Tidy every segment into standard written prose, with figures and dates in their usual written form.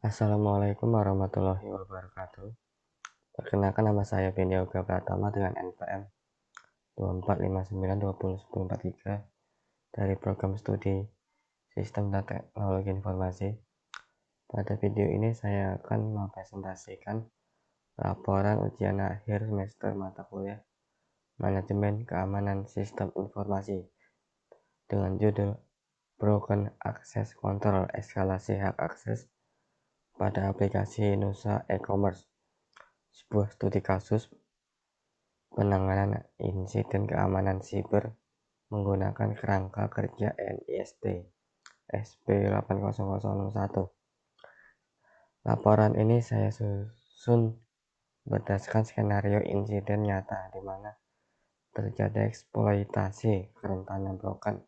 Assalamualaikum warahmatullahi wabarakatuh. Perkenalkan, nama saya Benny Yoga Pratama dengan NPM 2459201043 dari program studi Sistem dan Teknologi Informasi. Pada video ini saya akan mempresentasikan laporan ujian akhir semester mata kuliah Manajemen Keamanan Sistem Informasi dengan judul Broken Access Control Eskalasi Hak Akses pada aplikasi Nusa e-commerce, sebuah studi kasus penanganan insiden keamanan siber menggunakan kerangka kerja NIST SP80001. Laporan ini saya susun berdasarkan skenario insiden nyata di mana terjadi eksploitasi kerentanan broken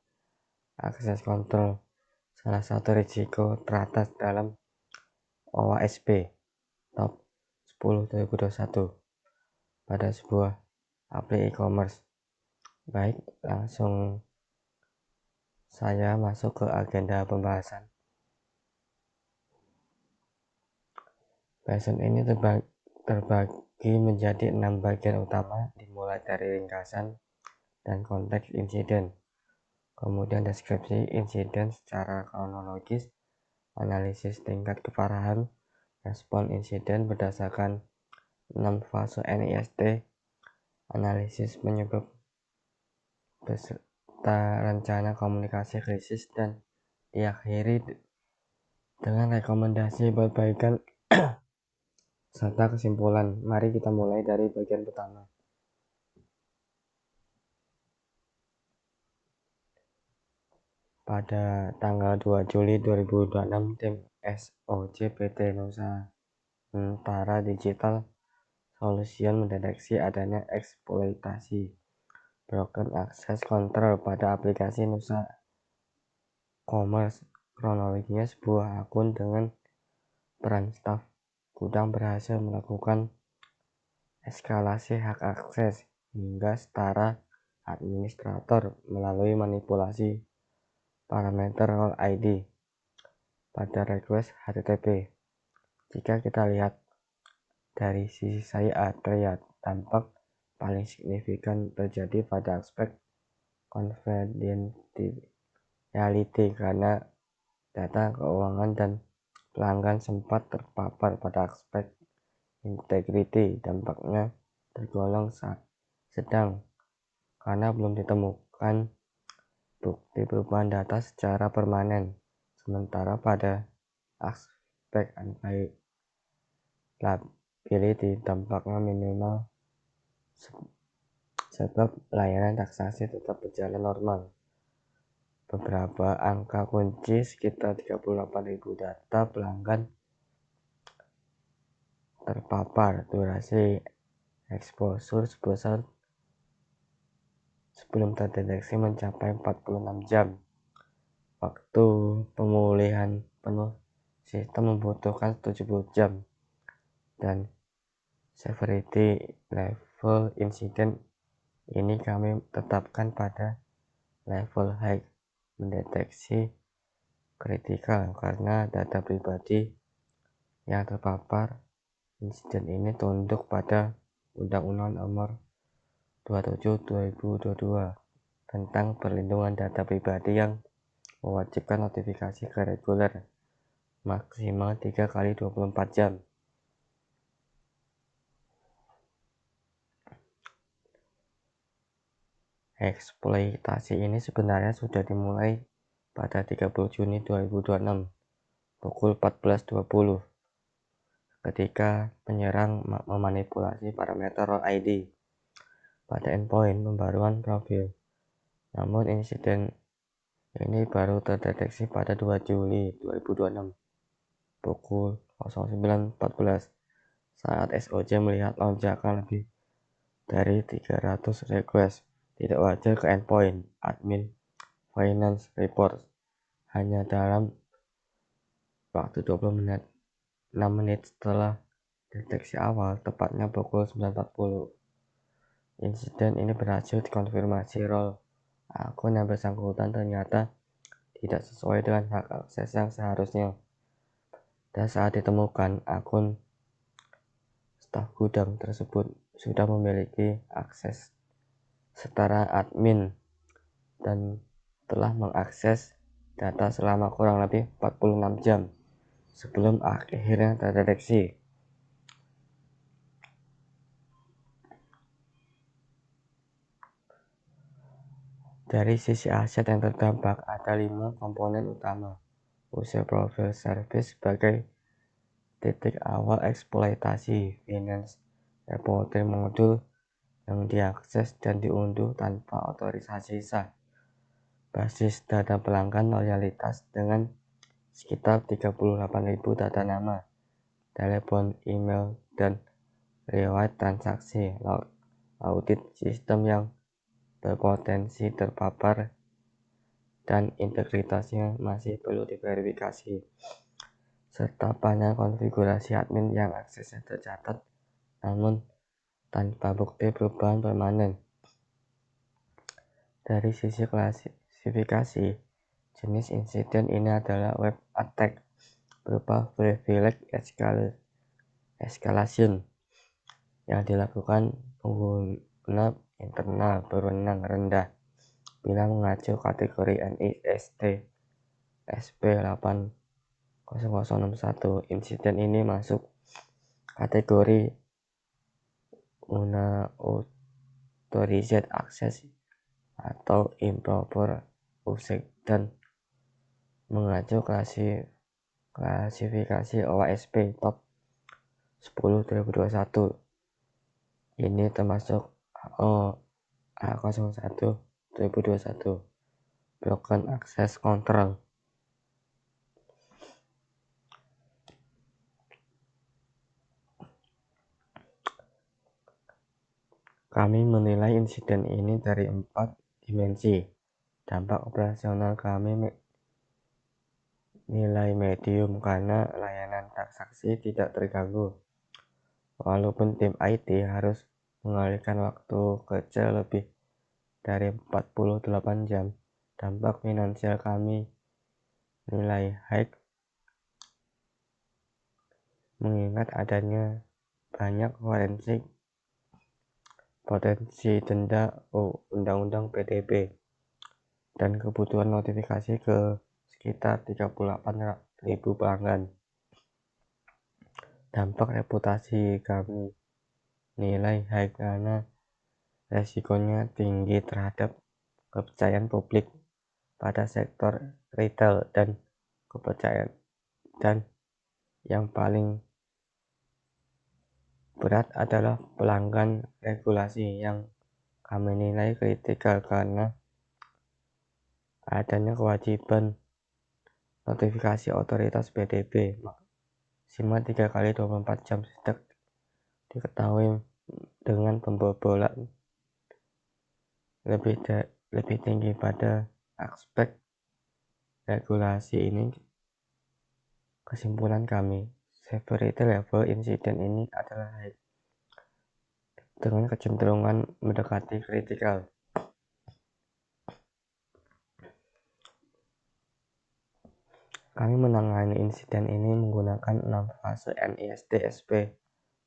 access control, salah satu risiko teratas dalam OASP Top 10 2021 pada sebuah aplikasi e-commerce. Baik, langsung saya masuk ke agenda pembahasan. Bahasan ini terbagi menjadi 6 bagian utama, dimulai dari ringkasan dan konteks insiden, kemudian deskripsi insiden secara kronologis, analisis tingkat keparahan, respon insiden berdasarkan 6 fase NIST, analisis penyebab beserta rencana komunikasi krisis, dan diakhiri dengan rekomendasi perbaikan serta kesimpulan. Mari kita mulai dari bagian pertama. Pada tanggal 2 Juli 2026, tim SOC PT Nusantara Digital Solution mendeteksi adanya eksploitasi broken access control pada aplikasi Nusa Commerce. Kronologinya, sebuah akun dengan peran staf gudang berhasil melakukan eskalasi hak akses hingga setara administrator melalui manipulasi parameter role ID pada request HTTP. Jika kita lihat dari sisi saya, terlihat dampak paling signifikan terjadi pada aspek confidentiality karena data keuangan dan pelanggan sempat terpapar. Pada aspek integrity, dampaknya tergolong sedang karena belum ditemukan bukti perubahan data secara permanen. Sementara pada aspek unavailability, dampaknya minimal sebab layanan transaksi tetap berjalan normal. Beberapa angka kunci: sekitar 38.000 data pelanggan terpapar, durasi exposure sebesar sebelum terdeteksi mencapai 46 jam, waktu pemulihan penuh sistem membutuhkan 70 jam, dan severity level insiden ini kami tetapkan pada level high, mendeteksi kritikal karena data pribadi yang terpapar. Insiden ini tunduk pada Undang-Undang Nomor 27/2022 tentang perlindungan data pribadi yang mewajibkan notifikasi ke reguler maksimal 3 kali 24 jam. Eksploitasi ini sebenarnya sudah dimulai pada 30 Juni 2026 pukul 14.20 ketika penyerang memanipulasi parameter role ID pada endpoint pembaruan profil. Namun insiden ini baru terdeteksi pada 2 Juli 2026 pukul 09.14 saat SOC melihat lonjakan lebih dari 300 request tidak wajar ke endpoint admin finance report hanya dalam waktu 6 menit setelah deteksi awal, tepatnya pukul 9.40. Insiden ini berhasil dikonfirmasi role akun yang bersangkutan ternyata tidak sesuai dengan hak akses yang seharusnya. Dan saat ditemukan, akun staf gudang tersebut sudah memiliki akses setara admin dan telah mengakses data selama kurang lebih 46 jam sebelum akhirnya terdeteksi. Dari sisi aset yang terdampak, ada 5 komponen utama. User Profile Service sebagai titik awal eksploitasi finance reporting modul yang diakses dan diunduh tanpa otorisasi sah. Basis data pelanggan loyalitas dengan sekitar 38.000 data nama, telepon, email, dan riwayat transaksi. Audit sistem yang berpotensi terpapar dan integritasnya masih perlu diverifikasi, serta banyak konfigurasi admin yang aksesnya tercatat namun tanpa bukti perubahan permanen. Dari sisi klasifikasi, jenis insiden ini adalah web attack berupa privilege escalation yang dilakukan pengguna internal berwenang rendah bila mengacu kategori NIST SP80061. Insiden ini masuk kategori unauthorized access atau improper usage dan mengacu klasifikasi OWASP Top 10 2021. Ini termasuk A01 2021 Broken Access Control. Kami menilai insiden ini dari 4 dimensi. Dampak operasional kami nilai medium karena layanan transaksi tidak terganggu. Walaupun tim IT harus mengalihkan waktu kerja lebih dari 48 jam, dampak finansial kami nilai high mengingat adanya banyak forensik, potensi denda Undang-Undang PDB, dan kebutuhan notifikasi ke sekitar 38.000 pelanggan. Dampak reputasi kami nilai high karena resikonya tinggi terhadap kepercayaan publik pada sektor retail dan kepercayaan, dan yang paling berat adalah pelanggan regulasi yang kami nilai kritikal karena adanya kewajiban notifikasi otoritas PDB maksimal 3 kali 24 jam sejak diketahui. Dengan pembobolan lebih tinggi pada aspek regulasi ini, kesimpulan kami, severity level insiden ini adalah high dengan kecenderungan mendekati kritikal. Kami menangani insiden ini menggunakan 6 fase NIST SP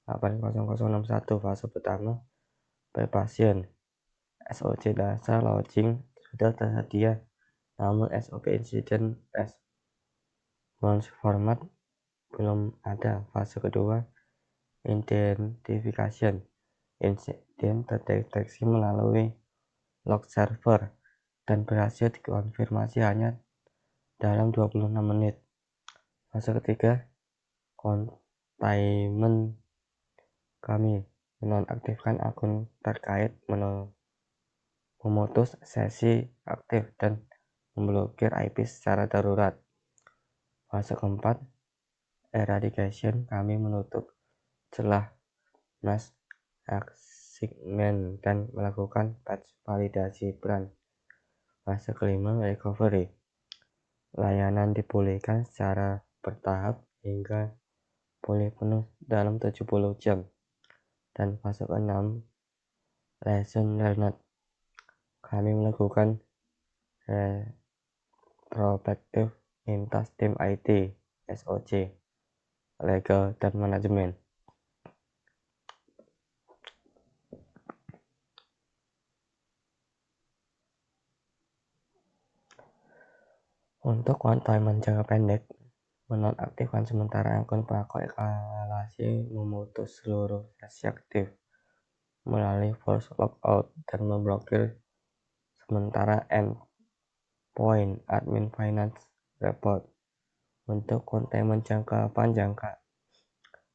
80061. Fase pertama, preparations. SOC dasar logging sudah tersedia, namun SOP incident response format belum ada. Fase kedua, identification. Insiden terdeteksi melalui log server dan berhasil dikonfirmasi hanya dalam 26 menit. Fase ketiga, containment. Kami menonaktifkan akun terkait, memutus sesi aktif, dan memblokir IP secara darurat. Fase keempat, eradication. Kami menutup celah mass assignment dan melakukan patch validasi brand. Fase kelima, recovery. Layanan dipulihkan secara bertahap hingga pulih penuh dalam 70 jam. Dan fase keenam, lesson learned. Kami melakukan retrospective lintas tim IT (SOC) legal, dan manajemen. Untuk containment jangka pendek, menonaktifkan sementara akun pelaku eskalasi, memutus seluruh sesi aktif melalui force logout, dan memblokir sementara endpoint admin finance report. Untuk containment jangka panjang,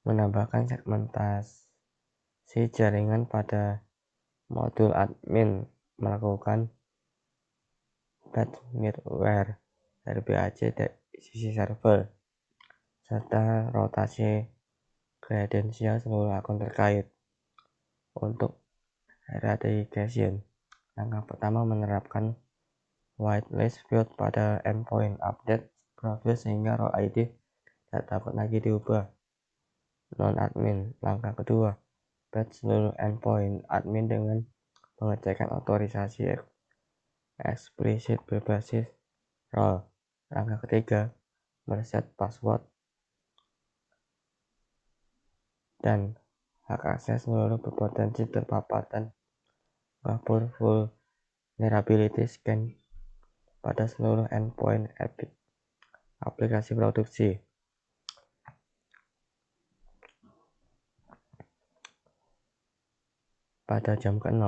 menambahkan segmentasi jaringan pada modul admin, melakukan patch middleware RBAC di sisi server, serta rotasi kredensial seluruh akun terkait. Untuk eradication, langkah pertama menerapkan whitelist field pada endpoint update profil sehingga role ID tidak dapat lagi diubah. Non-admin, langkah kedua, patch seluruh endpoint admin dengan pengecekan otorisasi eksplisit berbasis role. Langkah ketiga, mereset password dan hak akses seluruh berpotensi terpapar dan kabur vulnerability scan pada seluruh endpoint aplikasi produksi. Pada jam ke-0,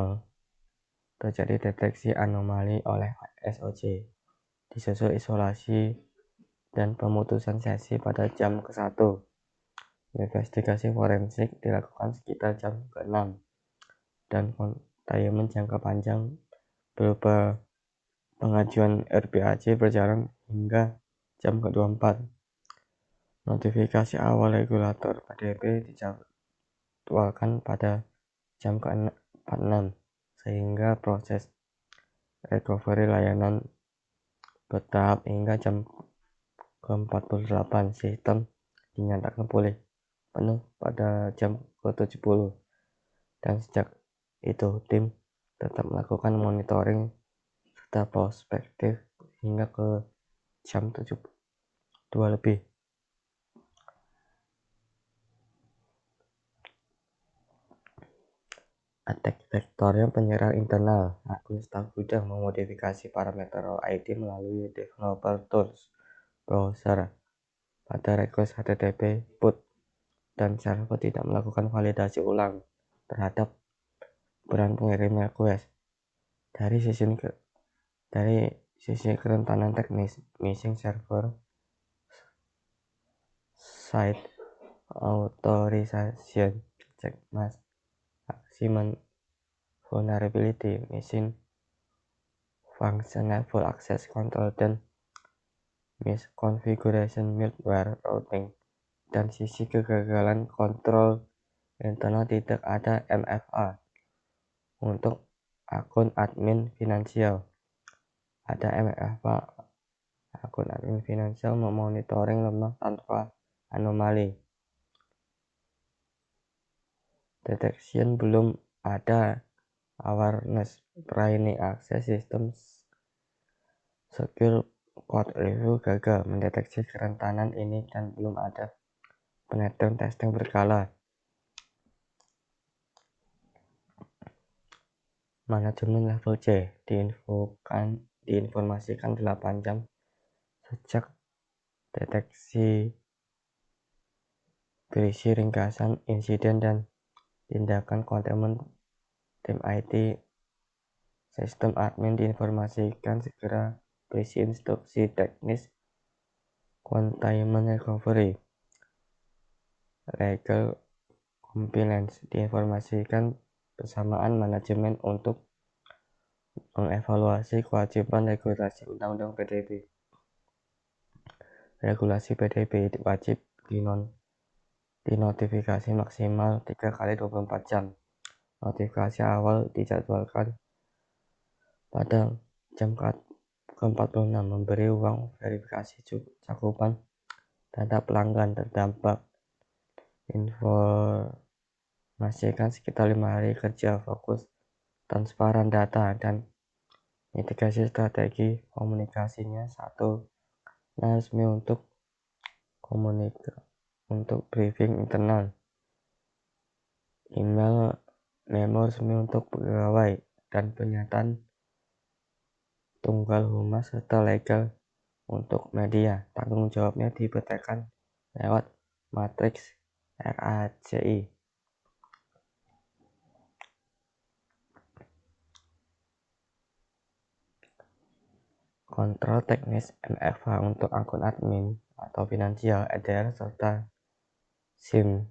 terjadi deteksi anomali oleh SOC, disusul isolasi dan pemutusan sesi pada jam ke-1. Investigasi forensik dilakukan sekitar jam ke-6, dan containment jangka panjang berupa pengajuan RBAC berjalan hingga jam ke-24. Notifikasi awal regulator PDB dijadwalkan pada jam ke-46, sehingga proses recovery layanan bertahap hingga jam ke-48. Sistem dinyatakan pulih penuh pada jam ke-70, dan sejak itu tim tetap melakukan monitoring serta prospektif hingga ke jam 2 lebih. Attack vektornya penyerang internal. Akun staf gudang memodifikasi parameter role ID melalui developer tools browser pada request HTTP put, dan server tidak melakukan validasi ulang terhadap peran pengirim request. Dari sisi kerentanan teknis, missing server side authorization check maximum vulnerability, missing functional full access control, dan misconfiguration malware routing. Dan sisi kegagalan kontrol internal, tidak ada MFA. Untuk akun admin finansial, ada MFA. Akun admin finansial memonitoring lemah tanpa anomali. Detection belum ada. Awareness training access systems secure code review gagal mendeteksi kerentanan ini, dan belum ada penetration testing berkala. Manajemen level C diinformasikan 8 jam sejak deteksi, berisi ringkasan insiden dan tindakan containment. Tim IT sistem admin diinformasikan segera berisi instruksi teknis containment recovery. Legal compliance diinformasikan bersamaan manajemen untuk mengevaluasi kewajiban regulasi Undang-Undang PDB. Regulasi PDB wajib dinotifikasi maksimal 3 kali 24 jam. Notifikasi awal dijadwalkan pada jam ke-46, memberi ruang verifikasi cakupan data pelanggan terdampak. Informasikan sekitar 5 hari kerja fokus transparan data dan mitigasi strategi komunikasinya. 1. Resmi untuk komunikasi untuk briefing internal, email memo resmi untuk pegawai, dan pernyataan tunggal humas serta legal untuk media. Tanggung jawabnya dipetakan lewat matriks RACI. Kontrol teknis MFH untuk akun admin atau finansial, EDR, serta SIM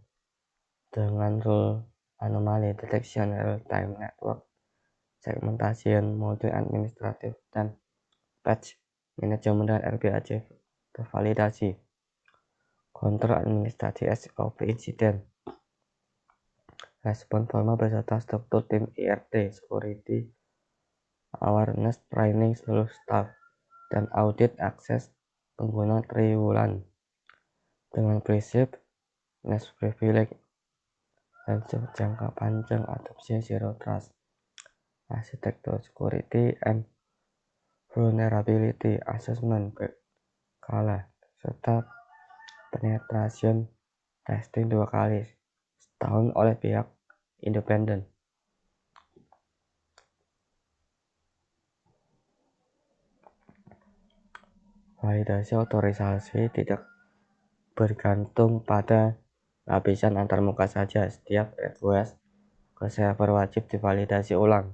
dengan rule anomaly detection, real-time network segmentation, mode administratif, dan patch manajemen dan RBAC tervalidasi. Kontrol administrasi SOP insiden, respon formal beserta struktur tim IRT, security awareness training seluruh staff, dan audit akses pengguna triwulan dengan prinsip less privilege dan jangka panjang, adopsi zero trust, arsitektur security and vulnerability assessment berkala, serta penetration testing 2 kali setahun oleh pihak independen. Validasi otorisasi tidak bergantung pada lapisan antarmuka saja. Setiap request ke server wajib divalidasi ulang.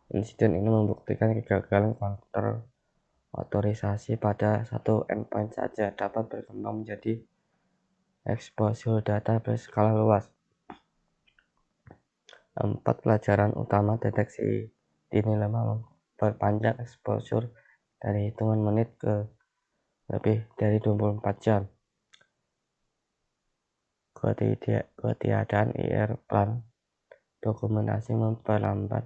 Insiden ini membuktikan kegagalan counter otorisasi pada satu endpoint saja dapat berkembang menjadi exposure data berskala luas. 4 pelajaran utama deteksi dini lemah memperpanjang exposure dari hitungan menit ke lebih dari 24 jam. Ketiadaan IR plan dokumentasi memperlambat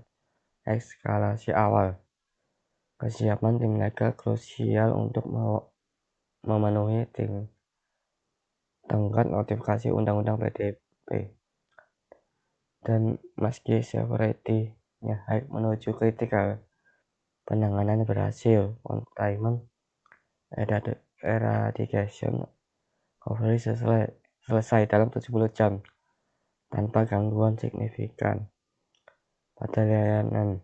eskalasi awal. Kesiapan tim legal krusial untuk memenuhi tenggat notifikasi undang-undang PDP. Dan meski severity-nya high menuju kritikal, penanganan berhasil. Containment eradication coverage selesai dalam 70 jam tanpa gangguan signifikan. Pada layanan,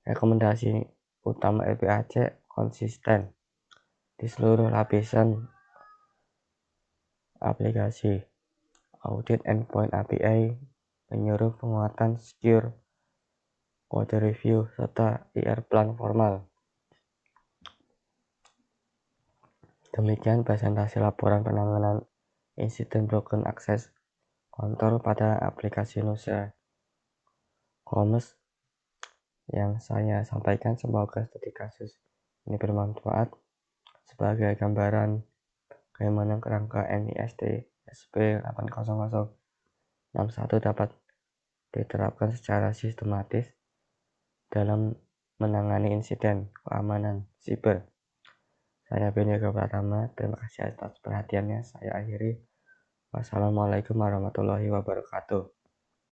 rekomendasi utama RBAC konsisten di seluruh lapisan aplikasi. Audit endpoint API menyuruh penguatan secure, code review, serta IR plan formal. Demikian presentasi laporan penanganan insiden broken access control pada aplikasi Nusa Commerce yang saya sampaikan. Semoga studi kasus ini bermanfaat sebagai gambaran bagaimana kerangka NIST SP 80061 dapat diterapkan secara sistematis dalam menangani insiden keamanan siber. Saya Beni Pratama, terima kasih atas perhatiannya. Saya akhiri. Wassalamualaikum warahmatullahi wabarakatuh.